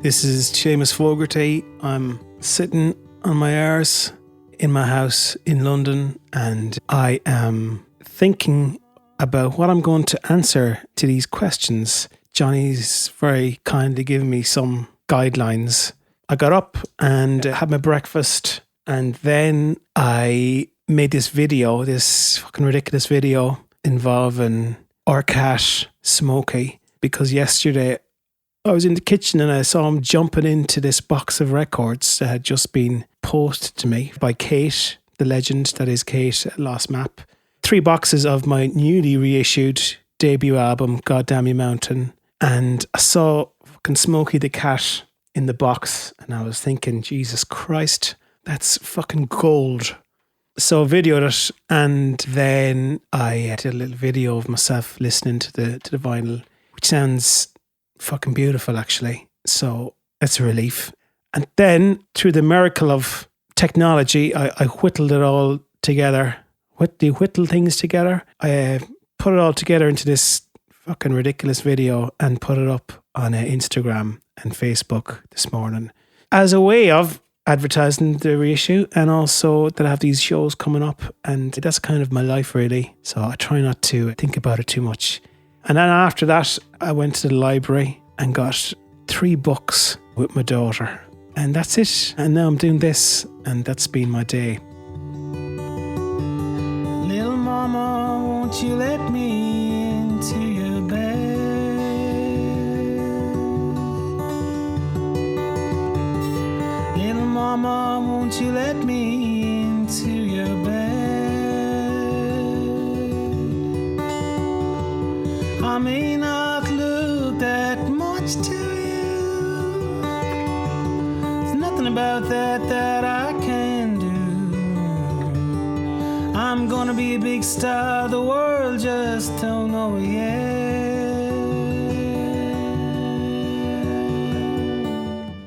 This is Seamus Fogarty. I'm sitting on my arse in my house in London, and I am thinking about what I'm going to answer to these questions. Johnny's very kindly given me some guidelines. I got up and had my breakfast, and then I made this video, this fucking ridiculous video involving our cat Smokey, because yesterday I was in the kitchen and I saw him jumping into this box of records that had just been posted to me by Kate, the legend that is Kate at Lost Map. 3 boxes of my newly reissued debut album, Goddamn You Mountain. And I saw fucking Smokey the cat in the box and I was thinking, Jesus Christ, that's fucking gold. So I videoed it, and then I did a little video of myself listening to the vinyl, which sounds fucking beautiful actually. So that's a relief. And then through the miracle of technology, I whittled it all together. Do you whittle things together? I put it all together into this fucking ridiculous video and put it up on Instagram and Facebook this morning as a way of advertising the reissue, and also that I have these shows coming up, and that's kind of my life really. So I try not to think about it too much. And then after that, I went to the library and got 3 books with my daughter. And that's it. And now I'm doing this, and that's been my day. Little mama, won't you let me into your bed? Little mama, won't you let me into your bed? I may not look that much to you. There's nothing about that I can do. I'm gonna be a big star, the world just don't know it yet.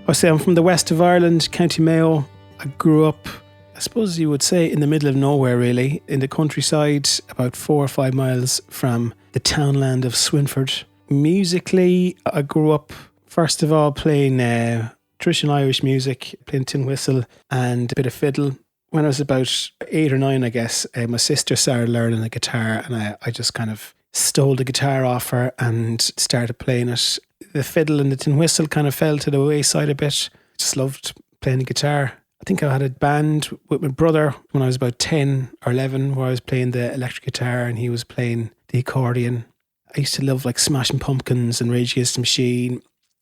I say I'm from the west of Ireland, County Mayo. I grew up, I suppose you would say, in the middle of nowhere really, in the countryside, about 4 or 5 miles from the townland of Swinford. Musically, I grew up first of all playing traditional Irish music, playing tin whistle and a bit of fiddle. When I was about 8 or 9, I guess, my sister started learning the guitar, and I just kind of stole the guitar off her and started playing it. The fiddle and the tin whistle kind of fell to the wayside a bit. Just loved playing the guitar. I think I had a band with my brother when I was about 10 or 11 where I was playing the electric guitar and he was playing the accordion. I used to love like Smashing Pumpkins and Rage Against the Machine.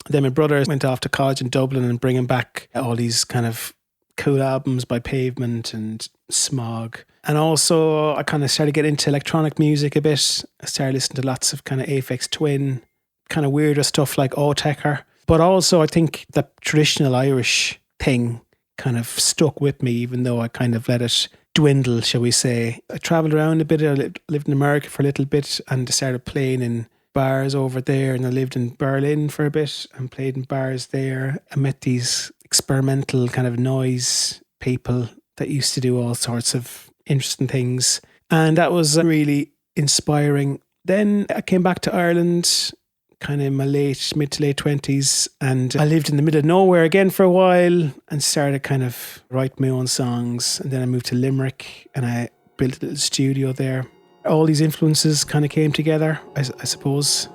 Then my brother went off to college in Dublin and bringing back all these kind of cool albums by Pavement and Smog. And also I kind of started getting into electronic music a bit. I started listening to lots of kind of Aphex Twin, kind of weirder stuff like Otecker. But also I think the traditional Irish thing kind of stuck with me, even though I kind of let it dwindle, shall we say. I travelled around a bit. I lived in America for a little bit and started playing in bars over there, and I lived in Berlin for a bit and played in bars there. I met these experimental kind of noise people that used to do all sorts of interesting things, and that was really inspiring. Then I came back to Ireland kind of in my mid to late 20s, and I lived in the middle of nowhere again for a while and started kind of write my own songs. And then I moved to Limerick and I built a little studio there. All these influences kind of came together, I suppose.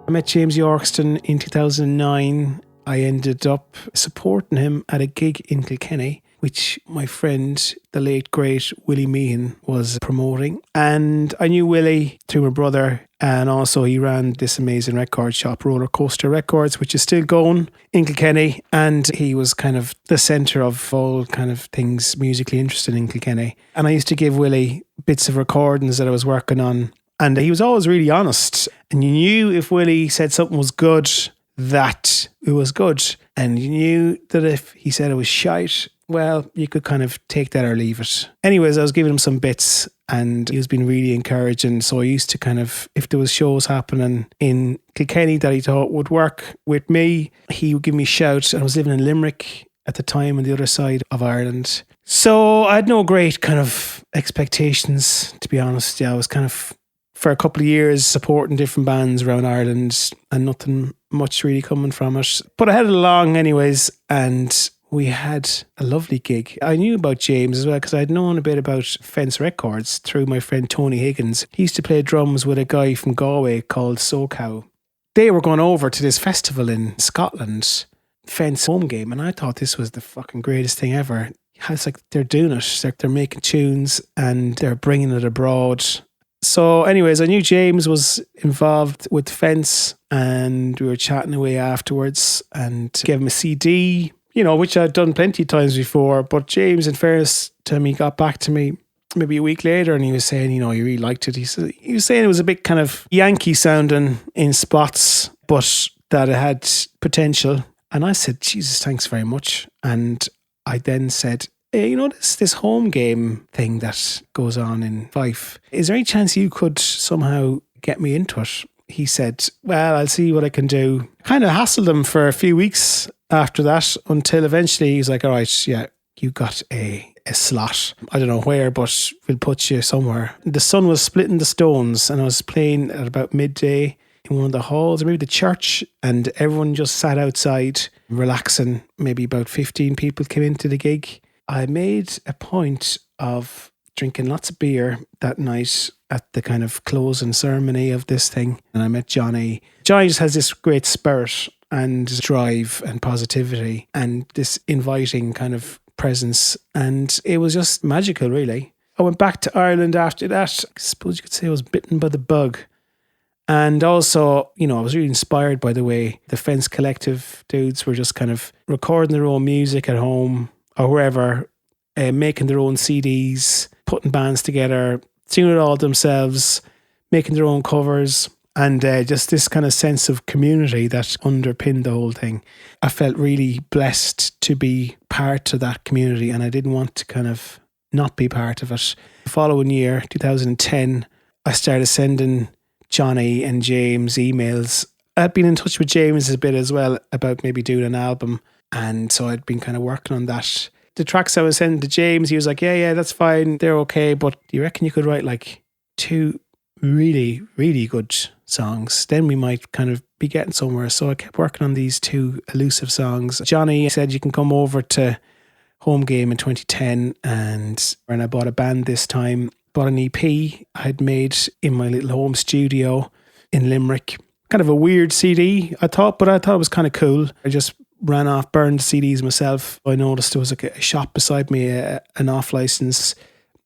I met James Yorkston in 2009. I ended up supporting him at a gig in Kilkenny, which my friend, the late great Willie Meehan, was promoting. And I knew Willie through my brother, and also he ran this amazing record shop, Roller Coaster Records, which is still going in Kilkenny. And he was kind of the centre of all kind of things musically interested in Kilkenny. And I used to give Willie bits of recordings that I was working on. And he was always really honest. And you knew if Willie said something was good, that it was good. And you knew that if he said it was shite, well, you could kind of take that or leave it. Anyways, I was giving him some bits and he was being really encouraging. So I used to kind of, if there was shows happening in Kilkenny that he thought would work with me, he would give me shouts. I was living in Limerick at the time on the other side of Ireland. So I had no great kind of expectations, to be honest. Yeah, I was kind of, for a couple of years, supporting different bands around Ireland and nothing much really coming from it. But I had it along anyways, and we had a lovely gig. I knew about James as well because I'd known a bit about Fence Records through my friend Tony Higgins. He used to play drums with a guy from Galway called SoCow. They were going over to this festival in Scotland, Fence home game, and I thought this was the fucking greatest thing ever. It's like they're doing it. It's like they're making tunes and they're bringing it abroad. So anyways, I knew James was involved with Fence and we were chatting away afterwards and gave him a CD, you know, which I'd done plenty of times before. But James, in fairness to him, he got back to me maybe a week later and he was saying, you know, he really liked it. He was saying it was a bit kind of Yankee sounding in spots, but that it had potential. And I said, Jesus, thanks very much. And I then said, hey, you know, this home game thing that goes on in Fife, is there any chance you could somehow get me into it? He said, well, I'll see what I can do. Kind of hassled him for a few weeks after that until eventually he's like, all right, yeah, you got a slot. I don't know where, but we'll put you somewhere. The sun was splitting the stones and I was playing at about midday in one of the halls, or maybe the church, and everyone just sat outside relaxing. Maybe about 15 people came into the gig. I made a point of drinking lots of beer that night at the kind of closing ceremony of this thing. And I met Johnny. Johnny just has this great spirit and drive and positivity and this inviting kind of presence. And it was just magical, really. I went back to Ireland after that. I suppose you could say I was bitten by the bug. And also, you know, I was really inspired by the way the Fence Collective dudes were just kind of recording their own music at home or wherever, making their own CDs, putting bands together, singing it all themselves, making their own covers, and just this kind of sense of community that underpinned the whole thing. I felt really blessed to be part of that community and I didn't want to kind of not be part of it. The following year, 2010, I started sending Johnny and James emails. I'd been in touch with James a bit as well about maybe doing an album. And so I'd been kind of working on that. The tracks I was sending to James, he was like, yeah, that's fine. They're okay. But do you reckon you could write like 2 really, really good songs? Then we might kind of be getting somewhere. So I kept working on these 2 elusive songs. Johnny said, you can come over to Home Game in 2010. And I bought a band this time. Bought an EP I'd made in my little home studio in Limerick. Kind of a weird CD, I thought, but I thought it was kind of cool. I just ran off, burned CDs myself. I noticed there was like a shop beside me, an off license,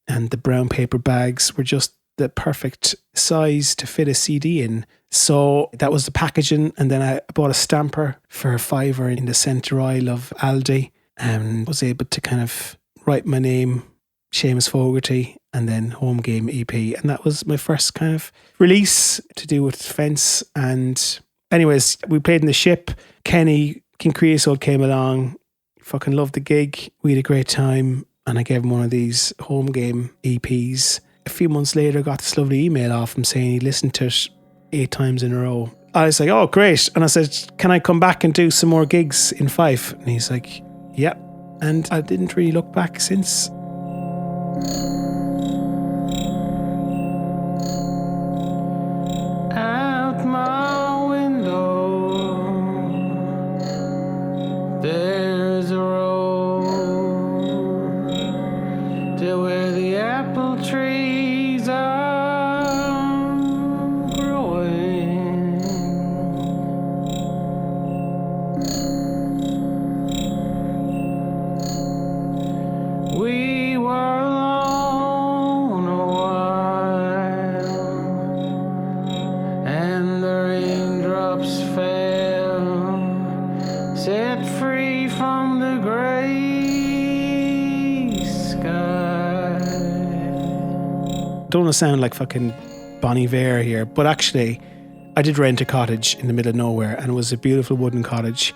and the brown paper bags were just the perfect size to fit a CD in. So that was the packaging. And then I bought a stamper for a £5 in the centre aisle of Aldi and was able to kind of write my name, Seamus Fogarty, and then Home Game EP. And that was my first kind of release to do with Fence. And anyways, we played in the Ship. King Creosote came along, fucking loved the gig. We had a great time. And I gave him one of these Home Game EPs. A few months later, I got this lovely email off him saying he listened to it 8 times in a row. I was like, oh, great. And I said, can I come back and do some more gigs in Fife? And he's like, yeah. And I didn't really look back since. Out my window, there's a road to where the apple trees are growing. We were alone a while, and the raindrops fell, set free from the gray sky. Don't want to sound like fucking Bon Iver here, but actually I did rent a cottage in the middle of nowhere, and it was a beautiful wooden cottage.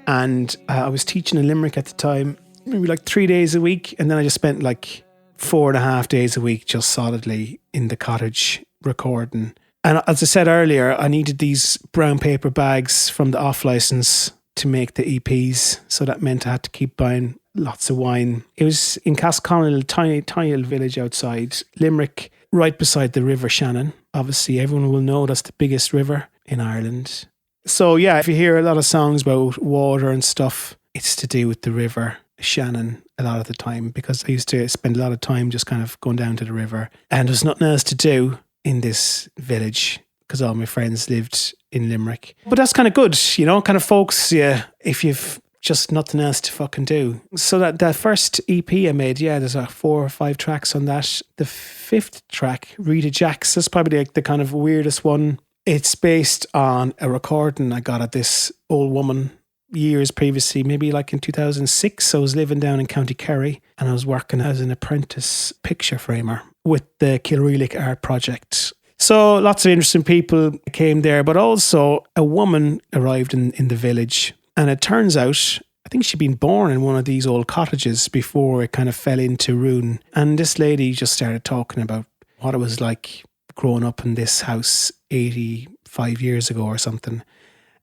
And I was teaching in Limerick at the time, maybe like 3 days a week. And then I just spent like 4.5 days a week just solidly in the cottage recording. And as I said earlier, I needed these brown paper bags from the off license to make the EPs. So that meant I had to keep buying lots of wine. It was in Casconnell, a tiny little village outside Limerick, right beside the River Shannon. Obviously, everyone will know that's the biggest river in Ireland. So yeah, if you hear a lot of songs about water and stuff, it's to do with the River Shannon a lot of the time, because I used to spend a lot of time just kind of going down to the river, and there's nothing else to do in this village because all my friends lived in Limerick. But that's kind of good, you know, kind of folks, yeah, if you've just nothing else to fucking do. So that first EP I made, yeah, there's 4 or 5 tracks on that. The 5th track, Rita Jacks, is probably like the kind of weirdest one. It's based on a recording I got at this old woman years previously, maybe like in 2006. I was living down in County Kerry and I was working as an apprentice picture framer with the 𝘎𝘰𝘶 Art Project. So lots of interesting people came there, but also a woman arrived in the village. And it turns out, I think she'd been born in one of these old cottages before it kind of fell into ruin. And this lady just started talking about what it was like growing up in this house 85 years ago or something.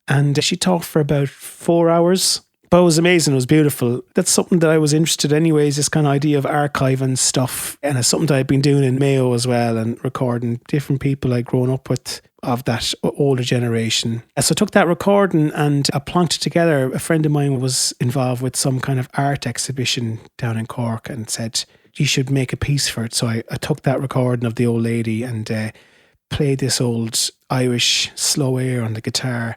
And she talked for about 4 hours. But it was amazing. It was beautiful. That's something that I was interested in anyways, this kind of idea of archiving stuff. And it's something that I've been doing in Mayo as well, and recording different people I'd grown up with of that older generation. So I took that recording and I plunked it together. A friend of mine was involved with some kind of art exhibition down in Cork and said, you should make a piece for it. So I took that recording of the old lady and played this old Irish slow air on the guitar.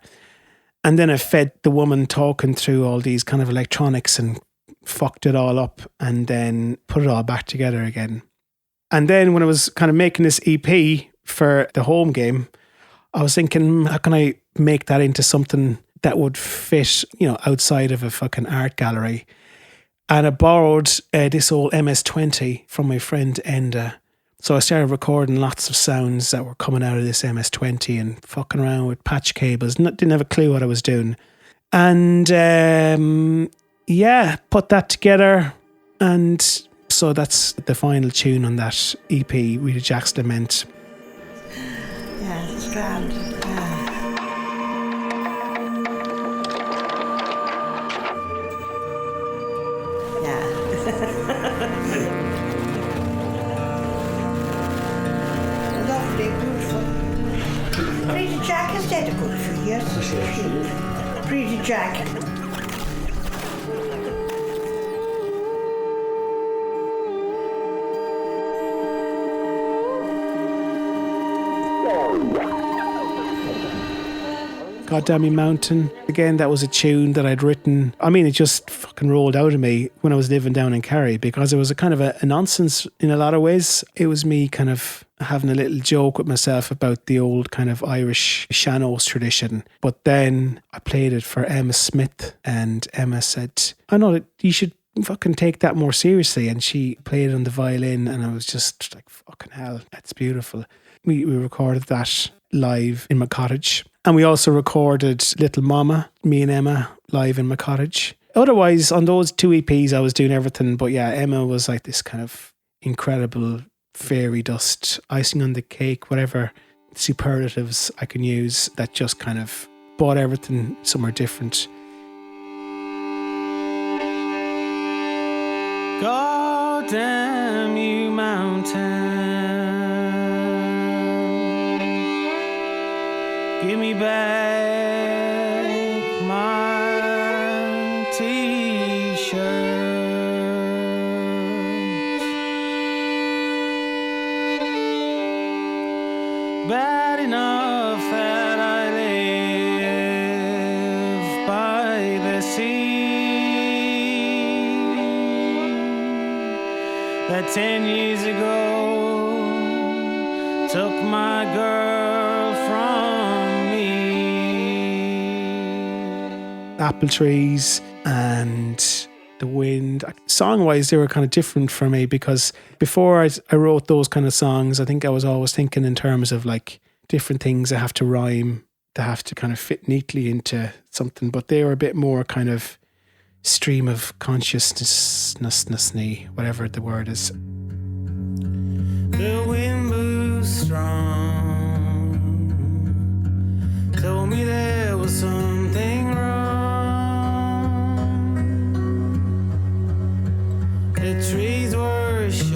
And then I fed the woman talking through all these kind of electronics and fucked it all up and then put it all back together again. And then when I was kind of making this EP for the home game, I was thinking, how can I make that into something that would fit, you know, outside of a fucking art gallery? And I borrowed this old MS-20 from my friend Enda. So I started recording lots of sounds that were coming out of this MS-20 and fucking around with patch cables. Didn't have a clue what I was doing. And yeah, put that together. And so that's the final tune on that EP, Rita Jacks Lament. Yeah, it's grand. Lovely, beautiful. Rita Jack has stayed a good few years. Rita Jack. Goddamn Me Mountain. Again, that was a tune that I'd written. I mean, it just fucking rolled out of me when I was living down in Kerry, because it was a kind of a nonsense in a lot of ways. It was me kind of having a little joke with myself about the old kind of Irish sean-nós tradition. But then I played it for Emma Smith, and Emma said, I know that you should fucking take that more seriously. And she played it on the violin, and I was just like, fucking hell, that's beautiful. We recorded that live in my cottage. And we also recorded Little Mama, me and Emma, live in my cottage. Otherwise, on those 2 EPs, I was doing everything. But yeah, Emma was like this kind of incredible fairy dust, icing on the cake, whatever superlatives I can use, that just kind of brought everything somewhere different. God damn you, mountain. Give me back my t-shirt. Bad enough that I live by the sea, that 10 years ago took my girl from me. Apple trees and the wind. Song-wise, they were kind of different for me, because before I wrote those kind of songs, I think I was always thinking in terms of like different things that have to rhyme They have to kind of fit neatly into something, but they were a bit more kind of stream of consciousness, whatever the word is. The wind blew strong, told me there was something wrong. The trees were shook,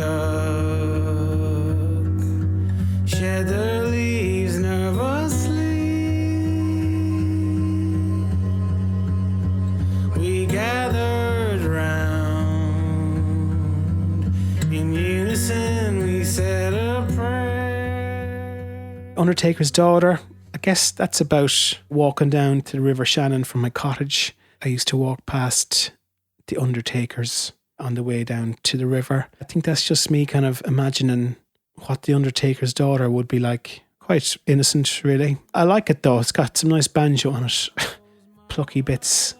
shed their leaves nervously. We gathered round, in unison we said a prayer. Undertaker's Daughter, I guess that's about walking down to the River Shannon from my cottage. I used to walk past the Undertakers on the way down to the river. I think that's just me kind of imagining what the Undertaker's Daughter would be like. Quite innocent, really. I like it though. It's got some nice banjo on it. Plucky bits.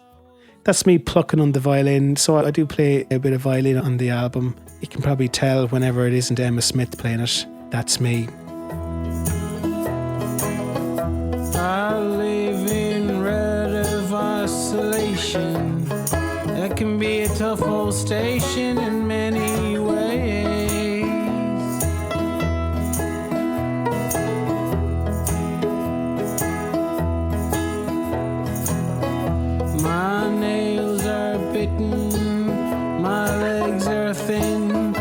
That's me plucking on the violin. So I do play a bit of violin on the album. You can probably tell whenever it isn't Emma Smith playing it. That's me. I live in relative isolation. That can be a tough old station in many ways. My nails are bitten, my legs are thin.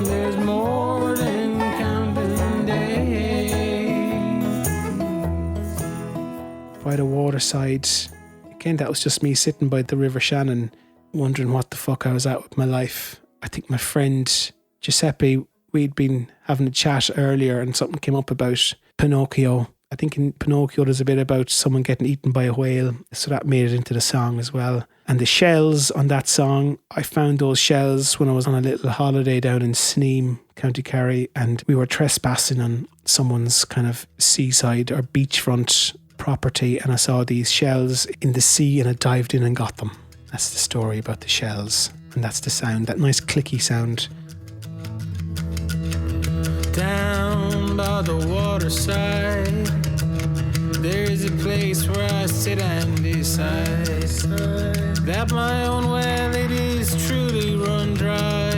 There's more than counting days. By the waterside. Again, that was just me sitting by the River Shannon, wondering what the fuck I was at with my life. I think my friend Giuseppe, we'd been having a chat earlier and something came up about Pinocchio. I think in Pinocchio there's a bit about someone getting eaten by a whale, so that made it into the song as well. And the shells on that song, I found those shells when I was on a little holiday down in Sneem, County Kerry, and we were trespassing on someone's kind of seaside or beachfront property, and I saw these shells in the sea and I dived in and got them. That's the story about the shells, and that's the sound, that nice clicky sound. Down by the waterside, there's a place where I sit and decide that my own well, it is truly run dry.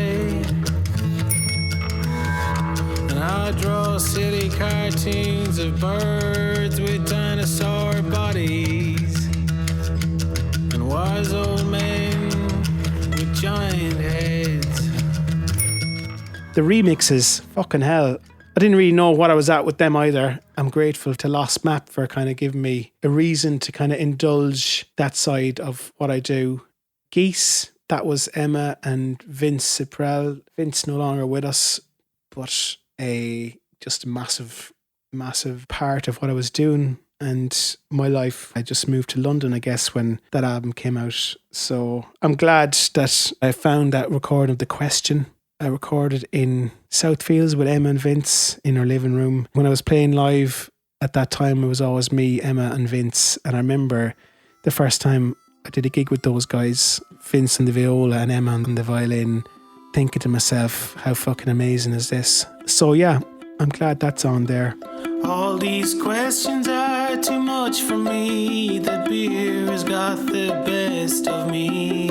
And I draw silly cartoons of birds with dinosaur bodies and wise old men with giant heads. The remixes, fucking hell. I didn't really know what I was at with them either. I'm grateful to Lost Map for kind of giving me a reason to kind of indulge that side of what I do. Geese, that was Emma and Vince Ciprell. Vince no longer with us, but just a massive part of what I was doing and my life. I just moved to London, I guess, when that album came out. So I'm glad that I found that recording of The Question. I recorded in Southfields with Emma and Vince in our living room. When I was playing live at that time, it was always me, Emma and Vince. And I remember the first time I did a gig with those guys, Vince on the viola and Emma on the violin, thinking to myself, how fucking amazing is this? So yeah, I'm glad that's on there. All these questions are too much for me. The beer has got the best of me.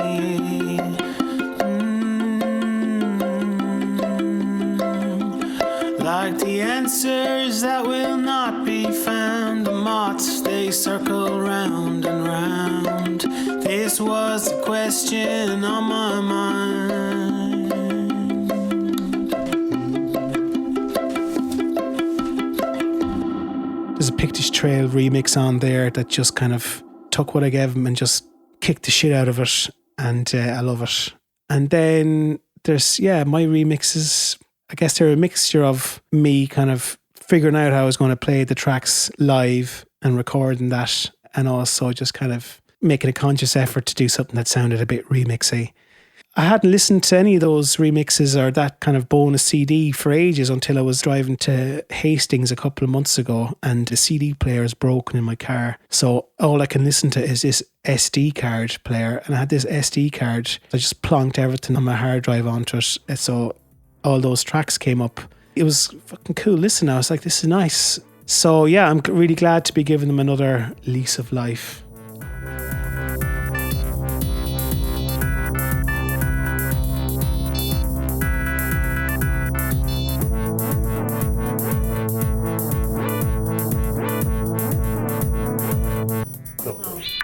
Like the answers that will not be found, the moths they circle round and round. This was the question on my mind. There's a Pictish Trail remix on there that just kind of took what I gave him and just kicked the shit out of it, and I love it. And then there's my remixes. I guess they're a mixture of me kind of figuring out how I was going to play the tracks live and recording that, and also just kind of making a conscious effort to do something that sounded a bit remixy. I hadn't listened to any of those remixes or that kind of bonus CD for ages until I was driving to Hastings a couple of months ago and the CD player is broken in my car. So all I can listen to is this SD card player, and I had this SD card. I just plonked everything on my hard drive onto it. So all those tracks came up. It was fucking cool. Listen, I was like, this is nice. So yeah, I'm really glad to be giving them another lease of life.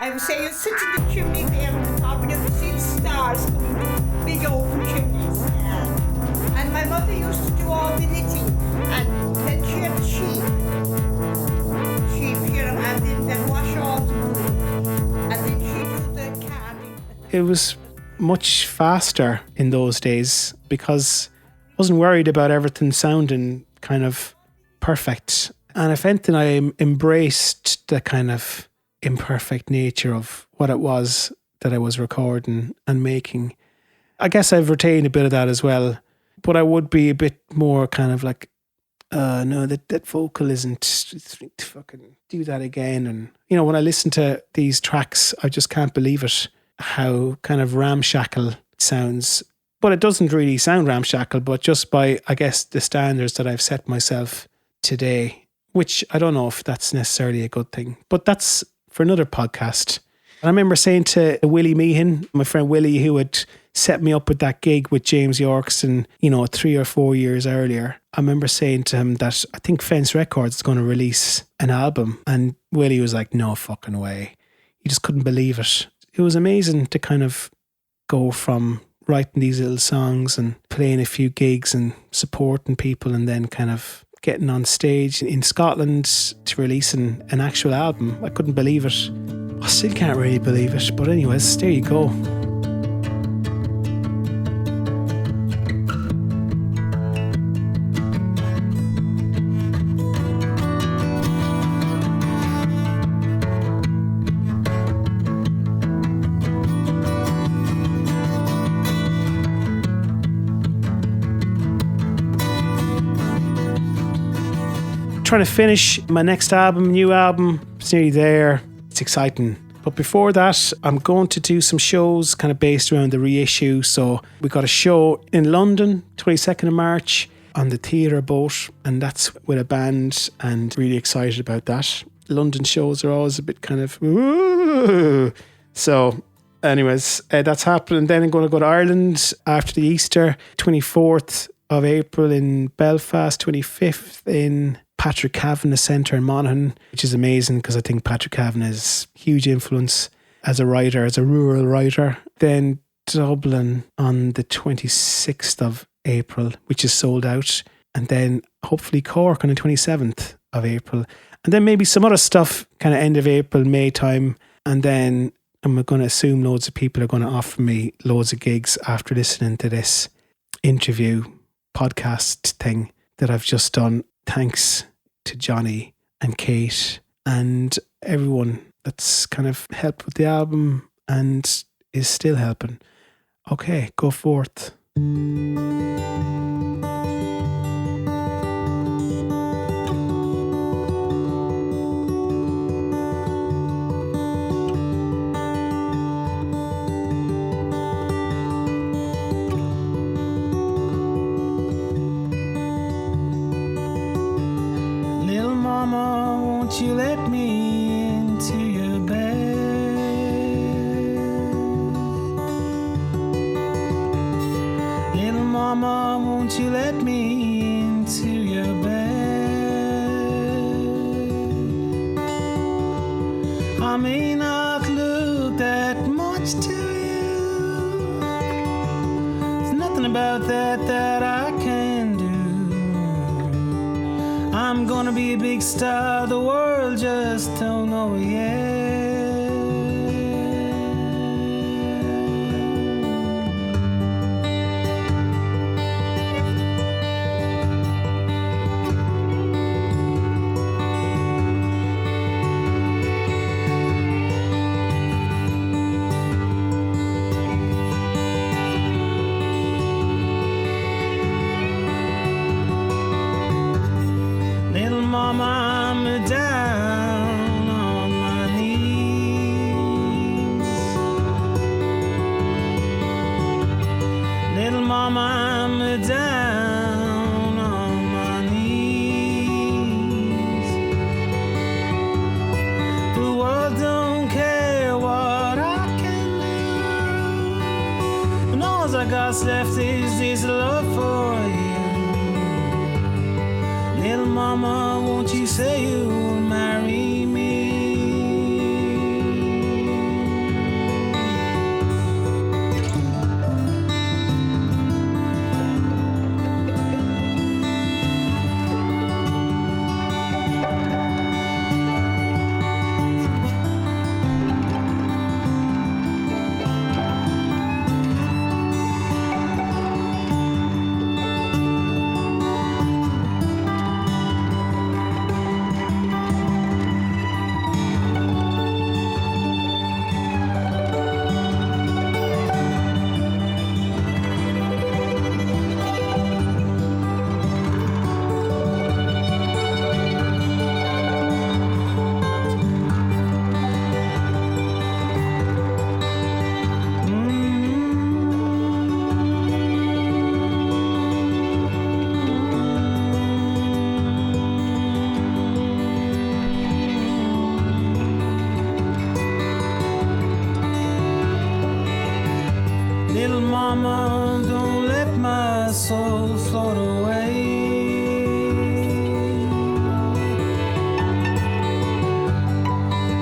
I would say you sit in the chimney there on the top and you can see the stars coming, big open chimneys. Yeah. And my mother used to do all the knitting, and then she had sheep, and then wash all the wool, and then she'd do the carding. It was much faster in those days because I wasn't worried about everything sounding kind of perfect. And if anything, I embraced the kind of imperfect nature of what it was that I was recording and making. I guess I've retained a bit of that as well, but I would be a bit more kind of like, no, that vocal isn't, fucking do that again. And, you know, when I listen to these tracks, I just can't believe it, how kind of ramshackle it sounds. But it doesn't really sound ramshackle, but just by, I guess, the standards that I've set myself today, which I don't know if that's necessarily a good thing, but that's for another podcast. And I remember saying to Willie Meehan, my friend Willie, who had set me up with that gig with James Yorkston, 3 or 4 years earlier. I remember saying to him that I think Fence Records is going to release an album. And Willie was like, no fucking way. He just couldn't believe it. It was amazing to kind of go from writing these little songs and playing a few gigs and supporting people and then kind of getting on stage in Scotland to releasing an actual album. I couldn't believe it. I still can't really believe it. But anyways, there you go. Trying to finish my next album, new album. It's nearly there. It's exciting. But before that, I'm going to do some shows kind of based around the reissue. So we got a show in London, 22nd of March on the Theatre Boat, and that's with a band, and really excited about that. London shows are always a bit kind of ooh. So anyways, that's happening. Then I'm going to go to Ireland after the Easter, 24th of April in Belfast, 25th in Patrick Kavanagh Centre in Monaghan, which is amazing because I think Patrick Kavanagh is a huge influence as a writer, as a rural writer. Then Dublin on the 26th of April, which is sold out. And then hopefully Cork on the 27th of April. And then maybe some other stuff kind of end of April, May time. And then I'm going to assume loads of people are going to offer me loads of gigs after listening to this interview podcast thing that I've just done. Thanks to Johnny and Kate and everyone that's kind of helped with the album and is still helping. Okay, go forth. Won't you let me into your bed? Little mama, won't you let me into your bed? I may not look that much to you. There's nothing about that I can do. I'm gonna be a big star, the world just don't know yet. Little mama, I'm down on my knees. Little mama, I'm down on my knees. All I got left is this love for you. Little mama, won't you say you'll marry me? Little mama, don't let my soul float away.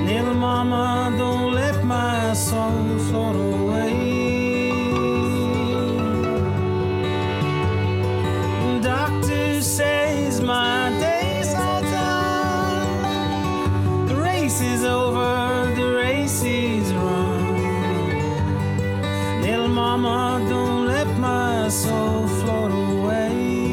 Little mama, don't let my soul float away. Doctor says my days are done. The race is over, the race is run. Little mama, don't let my soul float away.